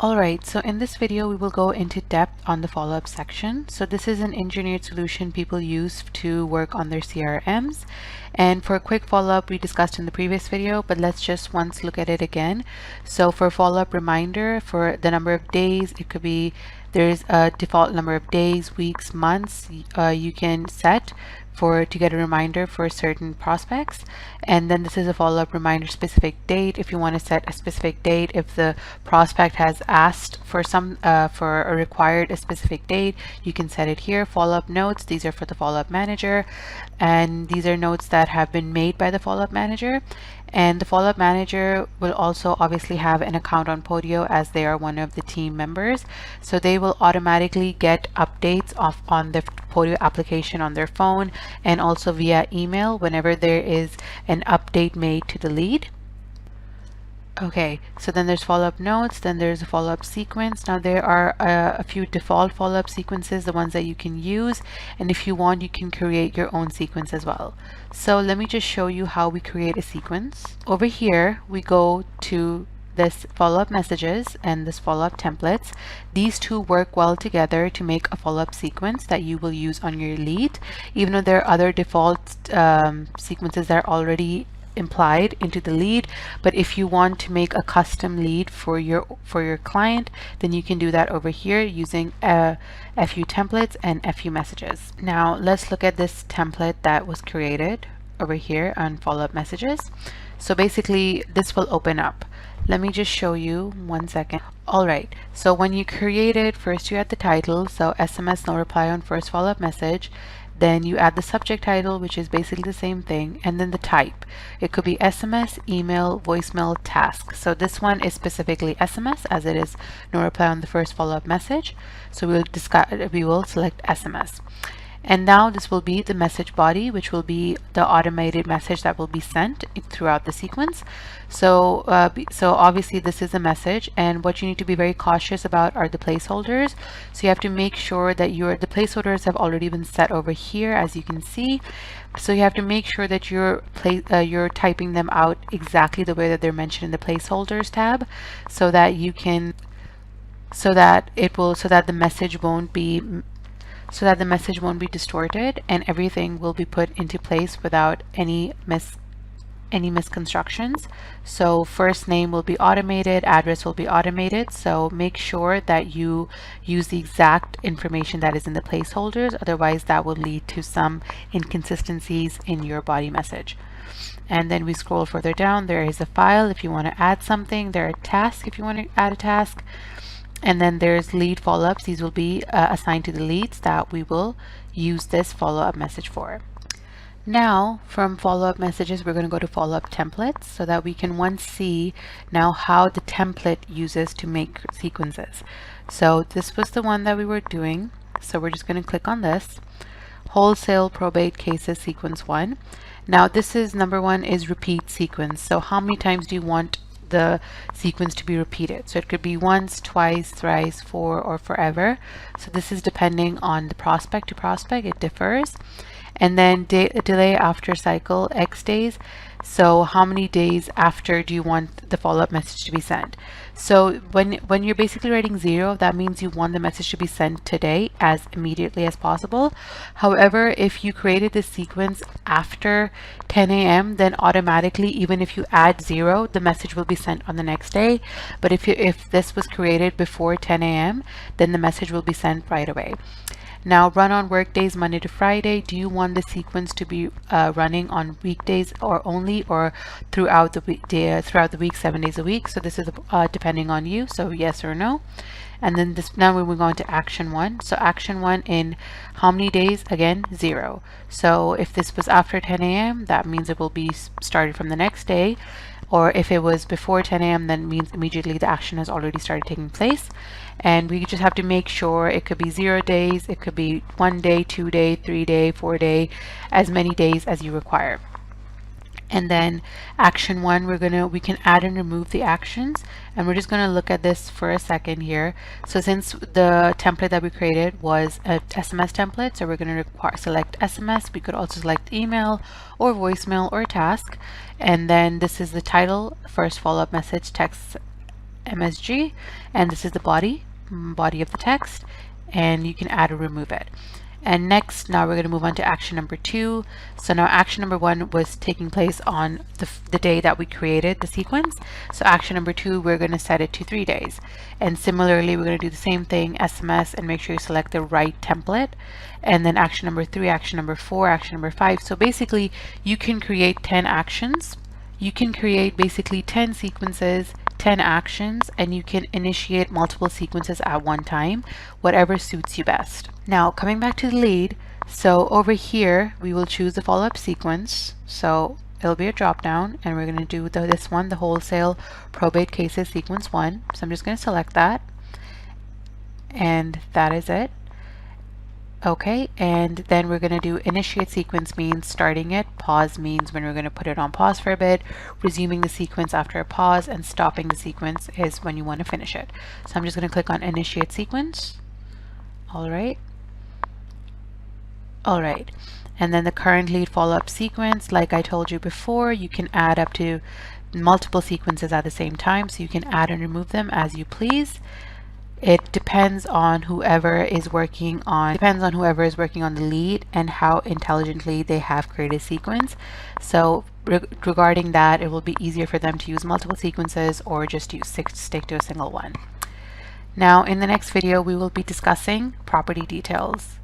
Alright, so in this video we will go into depth on the follow-up section. So this is an engineered solution people use to work on their CRMs. And for a quick follow-up we discussed in the previous video, but let's just once look at it again. So for follow-up reminder, for the number of days, it could be there's a default number of days, weeks, months you can set to get a reminder for certain prospects. And then this is a follow-up reminder specific date. If you want to set a specific date, if the prospect has asked for for a required a specific date, you can set it here. Follow-up notes, these are for the follow-up manager, and these are notes that have been made by the follow-up manager. And the follow-up manager will also obviously have an account on Podio as they are one of the team members. So they will automatically get updates on the Podio application on their phone and also via email whenever there is an update made to the lead. Okay, so then there's follow-up notes, then there's a follow-up sequence. Now there are a few default follow-up sequences, the ones that you can use, and if you want you can create your own sequence as well. So let me just show you how we create a sequence. Over here we go to this follow-up messages and this follow-up templates. These two work well together to make a follow-up sequence that you will use on your lead, even though there are other default sequences that are already implied into the lead. But if you want to make a custom lead for your client, then you can do that over here using FU templates and FU messages. Now let's look at this template that was created over here on follow-up messages. So basically this will open up. Let me just show you 1 second. Alright, so when you create it, first you add the title, so SMS no reply on first follow-up message. Then you add the subject title, which is basically the same thing, and then the type. It could be SMS, email, voicemail, task. So this one is specifically SMS, as it is no reply on the first follow-up message. So we will select SMS. And now this will be the message body, which will be the automated message that will be sent throughout the sequence. So obviously this is a message, and what you need to be very cautious about are the placeholders. So you have to make sure that the placeholders have already been set over here, as you can see. So you have to make sure that you're typing them out exactly the way that they're mentioned in the placeholders tab, so that the message won't be distorted and everything will be put into place without any misconstructions. So first name will be automated, address will be automated, so make sure that you use the exact information that is in the placeholders, otherwise that will lead to some inconsistencies in your body message. And then we scroll further down, there is a file if you want to add something, there are tasks if you want to add a task. And then there's lead follow-ups. These will be assigned to the leads that we will use this follow-up message for. Now from follow-up messages we're going to go to follow-up templates, so that we can once see now how the template uses to make sequences. So this was the one that we were doing, so we're just going to click on this. Wholesale probate cases sequence 1. Now this is number 1 is repeat sequence. So how many times do you want the sequence to be repeated? So it could be once, twice, thrice, 4, or forever. So this is depending on the prospect to prospect, it differs. And then delay after cycle X days. So how many days after do you want the follow-up message to be sent? So when you're basically writing 0, that means you want the message to be sent today as immediately as possible. However, if you created this sequence after 10 a.m., then automatically, even if you add 0, the message will be sent on the next day. But if this was created before 10 a.m., then the message will be sent right away. Now run on work days Monday to Friday. Do you want the sequence to be running on weekdays or only, or throughout the week 7 days a week? So this is depending on you, so yes or no. And then now we're going to action 1. So action 1 in how many days? Again, 0. So if this was after 10 a.m., that means it will be started from the next day. Or if it was before 10 a.m., then means immediately the action has already started taking place. And we just have to make sure it could be 0 days, it could be 1 day, 2 day, 3 day, 4 day, as many days as you require. And then action 1, we can add and remove the actions, and we're just going to look at this for a second here. So since the template that we created was a SMS template, so we're going to select SMS. We could also select email or voicemail or task. And then this is the title, first follow-up message, text MSG, and this is the body of the text, and you can add or remove it. And next, now we're going to move on to action number 2. So now action number 1 was taking place on the day that we created the sequence. So action number 2, we're going to set it to 3 days. And similarly, we're going to do the same thing, SMS, and make sure you select the right template. And then action number 3, action number 4, action number 5. So basically, you can create 10 actions. You can create basically 10 sequences, 10 actions, and you can initiate multiple sequences at one time, whatever suits you best. Now, coming back to the lead, so over here, we will choose the follow-up sequence. So it'll be a drop-down, and we're going to do this one, the wholesale probate cases sequence 1. So I'm just going to select that, and that is it. Okay, and then we're going to do initiate sequence means starting it, pause means when we're going to put it on pause for a bit, resuming the sequence after a pause, and stopping the sequence is when you want to finish it. So I'm just going to click on initiate sequence. All right. And then the current lead follow-up sequence, like I told you before, you can add up to multiple sequences at the same time, so you can add and remove them as you please. It depends on whoever is working on the lead and how intelligently they have created a sequence. So regarding that, it will be easier for them to use multiple sequences or just stick to a single one. Now in the next video, we will be discussing property details.